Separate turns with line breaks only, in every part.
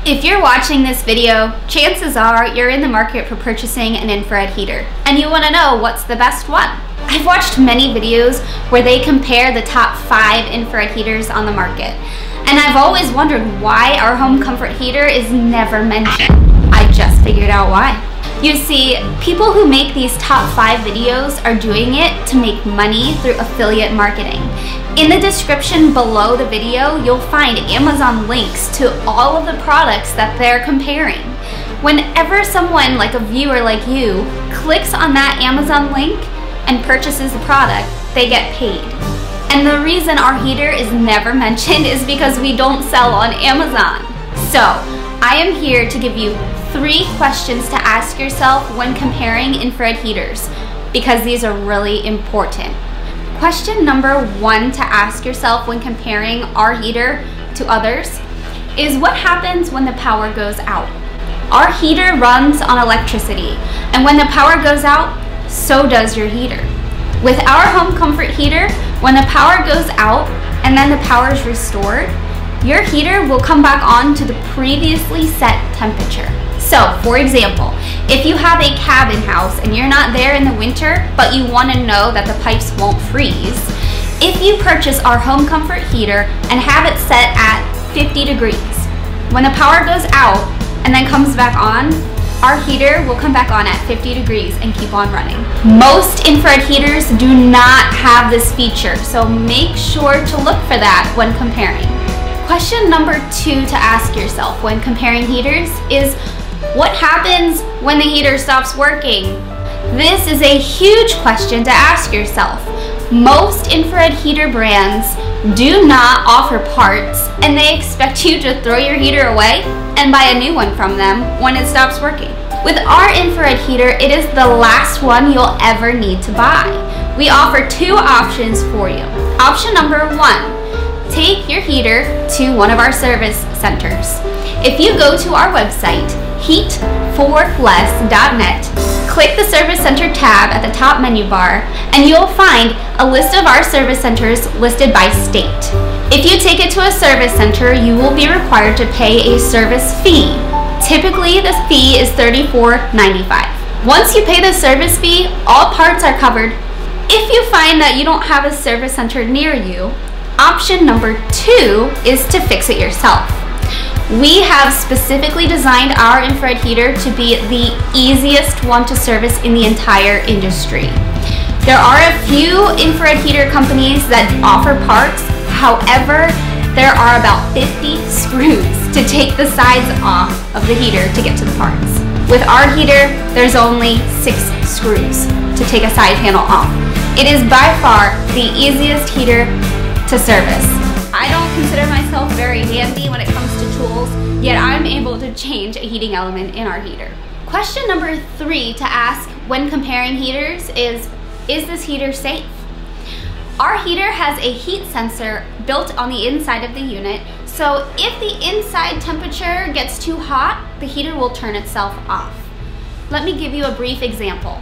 If you're watching this video, chances are you're in the market for purchasing an infrared heater, and you want to know what's the best one. I've watched many videos where they compare the top 5 infrared heaters on the market, and I've always wondered why our home comfort heater is never mentioned. I just figured out why. You see, people who make these top 5 videos are doing it to make money through affiliate marketing. In the description below the video, you'll find Amazon links to all of the products that they're comparing. Whenever someone, like a viewer like you, clicks on that Amazon link and purchases the product, they get paid. And the reason our heater is never mentioned is because we don't sell on Amazon. So, I am here to give you 3 questions to ask yourself when comparing infrared heaters, because these are really important. Question number 1 to ask yourself when comparing our heater to others is what happens when the power goes out. Our heater runs on electricity, and when the power goes out, so does your heater. With our home comfort heater, when the power goes out and then the power is restored, your heater will come back on to the previously set temperature. So, for example, if you have a cabin house and you're not there in the winter, but you want to know that the pipes won't freeze, if you purchase our home comfort heater and have it set at 50 degrees, when the power goes out and then comes back on, our heater will come back on at 50 degrees and keep on running. Most infrared heaters do not have this feature, so make sure to look for that when comparing. Question number 2 to ask yourself when comparing heaters is, what happens when the heater stops working? This is a huge question to ask yourself. Most infrared heater brands do not offer parts, and they expect you to throw your heater away and buy a new one from them when it stops working. With our infrared heater, it is the last one you'll ever need to buy. We offer 2 options for you. Option number 1, take your heater to one of our service centers. If you go to our website, heat4less.net, click the Service Center tab at the top menu bar, and you'll find a list of our service centers listed by state. If you take it to a service center, you will be required to pay a service fee. Typically, the fee is $34.95. Once you pay the service fee, all parts are covered. If you find that you don't have a service center near you, option number 2 is to fix it yourself. We have specifically designed our infrared heater to be the easiest one to service in the entire industry. There are a few infrared heater companies that offer parts. However, there are about 50 screws to take the sides off of the heater to get to the parts. With our heater, there's only 6 screws to take a side panel off. It is by far the easiest heater to service. I don't consider myself very handy when it comes to tools, yet I'm able to change a heating element in our heater. Question number 3 to ask when comparing heaters is this heater safe? Our heater has a heat sensor built on the inside of the unit, so if the inside temperature gets too hot, the heater will turn itself off. Let me give you a brief example.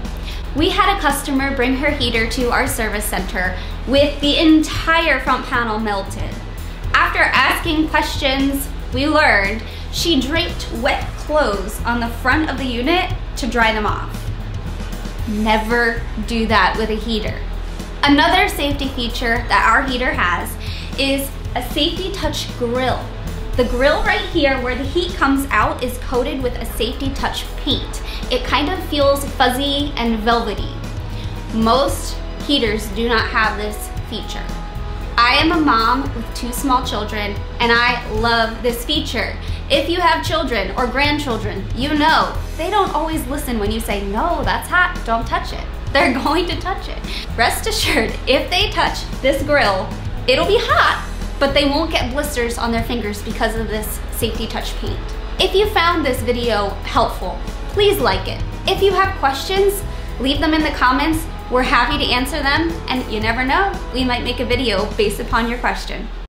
We had a customer bring her heater to our service center with the entire front panel melted. After asking questions, we learned she draped wet clothes on the front of the unit to dry them off. Never do that with a heater. Another safety feature that our heater has is a safety touch grill. The grill right here where the heat comes out is coated with a safety touch paint. It kind of feels fuzzy and velvety. Most heaters do not have this feature. I am a mom with 2 small children, and I love this feature. If you have children or grandchildren, you know they don't always listen when you say, no, that's hot, don't touch it. They're going to touch it. Rest assured, if they touch this grill, it'll be hot, but they won't get blisters on their fingers because of this safety touch paint. If you found this video helpful, please like it. If you have questions, leave them in the comments. We're happy to answer them, and you never know, we might make a video based upon your question.